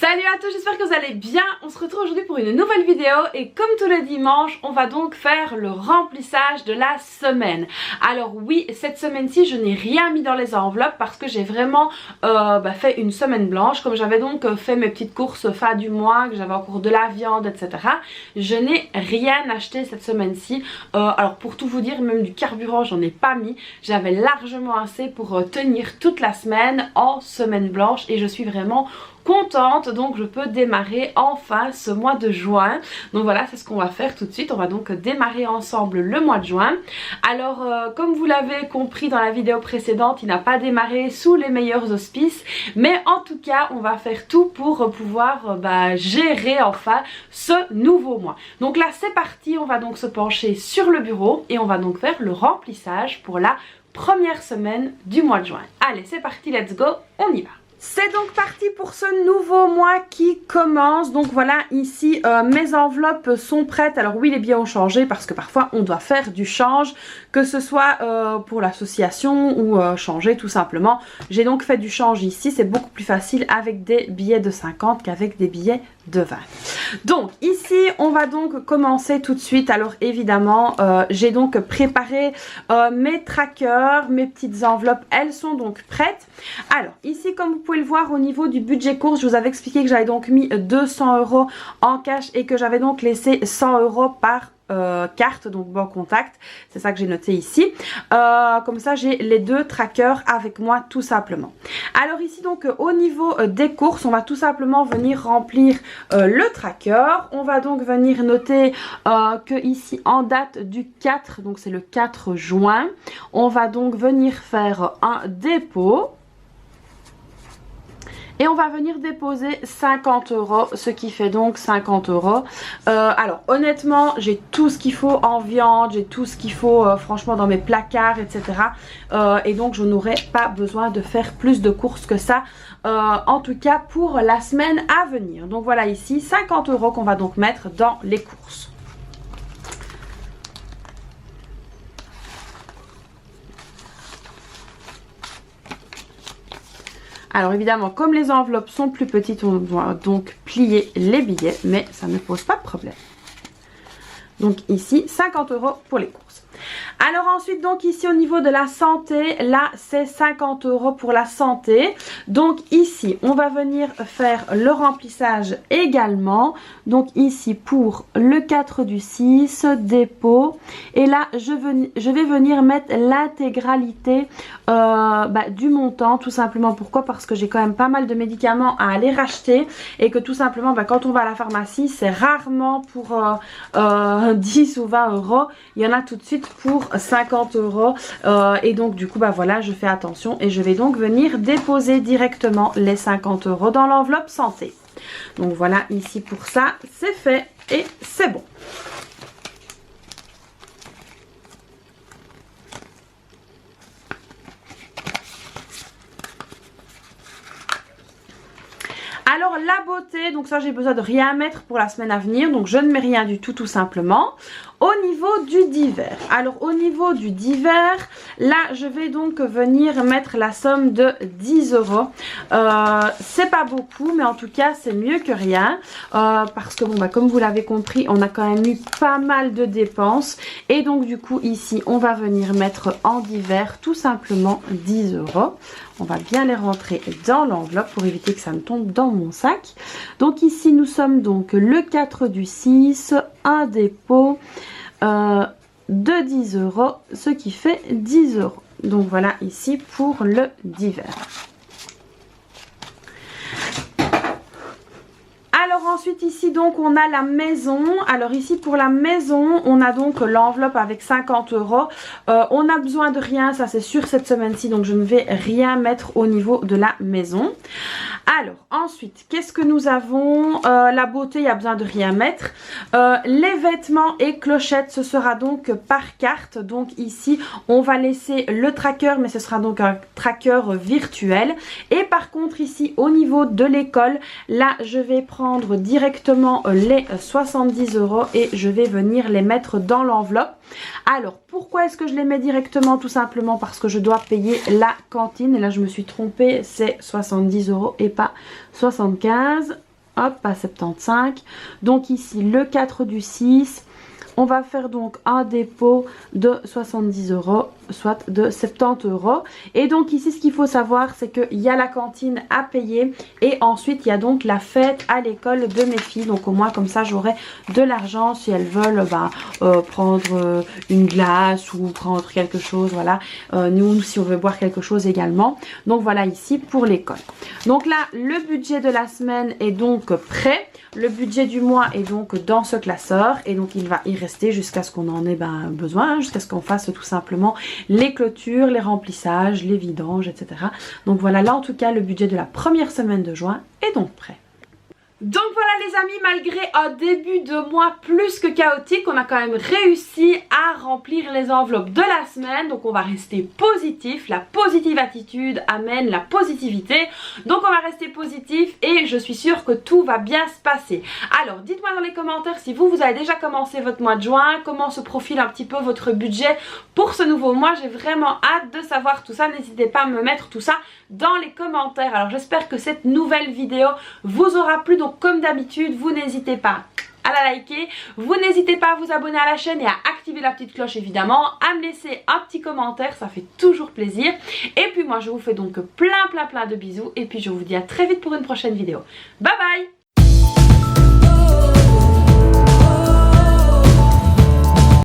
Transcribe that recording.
Salut à tous, j'espère que vous allez bien. On se retrouve aujourd'hui pour une nouvelle vidéo et comme tous les dimanches, on va donc faire le remplissage de la semaine. Alors oui, cette semaine-ci, je n'ai rien mis dans les enveloppes parce que j'ai vraiment fait une semaine blanche. Comme j'avais donc fait mes petites courses fin du mois, que j'avais encore de la viande, etc. Je n'ai rien acheté cette semaine-ci. Alors pour tout vous dire, même du carburant, j'en ai pas mis. J'avais largement assez pour tenir toute la semaine en semaine blanche et je suis vraiment contente, donc je peux démarrer enfin ce mois de juin. Donc voilà, c'est ce qu'on va faire tout de suite. On va donc démarrer ensemble le mois de juin. Alors comme vous l'avez compris dans la vidéo précédente, il n'a pas démarré sous les meilleurs auspices, mais en tout cas on va faire tout pour pouvoir gérer enfin ce nouveau mois. Donc là c'est parti, on va donc se pencher sur le bureau et on va donc faire le remplissage pour la première semaine du mois de juin. Allez c'est parti, let's go, on y va. C'est donc parti pour ce nouveau mois qui commence. Donc voilà, ici mes enveloppes sont prêtes. Alors oui, les billets ont changé parce que parfois on doit faire du change, que ce soit pour l'association ou changer tout simplement. J'ai donc fait du change ici, c'est beaucoup plus facile avec des billets de 50 qu'avec des billets de 20. Donc ici on va donc commencer tout de suite. Alors évidemment j'ai donc préparé mes trackers, mes petites enveloppes, elles sont donc prêtes. Alors ici comme vous pouvez le voir au niveau du budget course, je vous avais expliqué que j'avais donc mis 200 € en cash et que j'avais donc laissé 100 € par carte, donc bon contact, c'est ça que j'ai noté ici. Comme ça j'ai les deux trackers avec moi tout simplement. Alors ici donc au niveau des courses, on va tout simplement venir remplir le tracker. On va donc venir noter que ici en date du 4, donc c'est le 4 juin, on va donc venir faire un dépôt. Et on va venir déposer 50 €, ce qui fait donc 50 €. Alors honnêtement, j'ai tout ce qu'il faut en viande, j'ai tout ce qu'il faut franchement dans mes placards, etc. Et donc je n'aurai pas besoin de faire plus de courses que ça, en tout cas pour la semaine à venir. Donc voilà ici 50 € qu'on va donc mettre dans les courses. Alors évidemment, comme les enveloppes sont plus petites, on doit donc plier les billets, mais ça ne pose pas de problème. Donc ici, 50 € pour les courses. Alors ensuite, donc ici au niveau de la santé, là c'est 50 € pour la santé. Donc ici, on va venir faire le remplissage également. Donc ici pour le 4 du 6, dépôt. Et là, je vais venir mettre l'intégralité du montant, tout simplement. Pourquoi? Parce que j'ai quand même pas mal de médicaments à aller racheter. Et que tout simplement, quand on va à la pharmacie, c'est rarement pour 10 ou 20 €. Il y en a tout de suite pour 50 €. Et donc du coup, voilà, je fais attention. Et je vais donc venir déposer directement les 50 € dans l'enveloppe santé. Donc voilà, ici pour ça, c'est fait et c'est bon. Alors la beauté, donc ça j'ai besoin de rien mettre pour la semaine à venir, donc je ne mets rien du tout simplement. Au niveau du divers, alors au niveau du divers, là je vais donc venir mettre la somme de 10 €. C'est pas beaucoup, mais en tout cas c'est mieux que rien, parce que comme vous l'avez compris, on a quand même eu pas mal de dépenses. Et donc du coup ici on va venir mettre en divers tout simplement 10 €. On va bien les rentrer dans l'enveloppe pour éviter que ça ne tombe dans mon sac. Donc ici nous sommes donc le 4 du 6, un dépôt de 10 €, ce qui fait 10 €. Donc voilà ici pour le divers. Alors ensuite ici donc on a la maison. Alors ici pour la maison on a donc l'enveloppe avec 50 €. On a besoin de rien, ça c'est sûr cette semaine-ci, donc je ne vais rien mettre au niveau de la maison. Alors ensuite qu'est-ce que nous avons? La beauté, il n'y a besoin de rien mettre. Les vêtements et clochettes, ce sera donc par carte. Donc ici on va laisser le tracker, mais ce sera donc un tracker virtuel. Et par contre ici au niveau de l'école, là je vais prendre directement les 70 € et je vais venir les mettre dans l'enveloppe. Alors pourquoi est-ce que je les mets directement? Tout simplement parce que je dois payer la cantine. Et là je me suis trompée, c'est 70 € et pas 75. hop, à 75. Donc ici le 4 du 6. On va faire donc un dépôt de 70 €, soit de 70 €. Et donc ici, ce qu'il faut savoir, c'est qu'il y a la cantine à payer. Et ensuite, il y a donc la fête à l'école de mes filles. Donc au moins, comme ça, j'aurai de l'argent si elles veulent prendre une glace ou prendre quelque chose. Voilà, nous, si on veut boire quelque chose également. Donc voilà, ici, pour l'école. Donc là, le budget de la semaine est donc prêt. Le budget du mois est donc dans ce classeur et donc il va y rester jusqu'à ce qu'on en ait besoin, jusqu'à ce qu'on fasse tout simplement les clôtures, les remplissages, les vidanges, etc. Donc voilà, là en tout cas le budget de la première semaine de juin est donc prêt. Donc voilà les amis, malgré un début de mois plus que chaotique, on a quand même réussi à remplir les enveloppes de la semaine. Donc on va rester positif, la positive attitude amène la positivité. Donc on va rester positif et je suis sûre que tout va bien se passer. Alors dites-moi dans les commentaires si vous avez déjà commencé votre mois de juin, comment se profile un petit peu votre budget pour ce nouveau mois. J'ai vraiment hâte de savoir tout ça, n'hésitez pas à me mettre tout ça dans les commentaires. Alors j'espère que cette nouvelle vidéo vous aura plu. Donc comme d'habitude, vous n'hésitez pas à la liker, vous n'hésitez pas à vous abonner à la chaîne et à activer la petite cloche évidemment, à me laisser un petit commentaire, ça fait toujours plaisir. Et puis moi je vous fais donc plein de bisous et puis je vous dis à très vite pour une prochaine vidéo. Bye bye!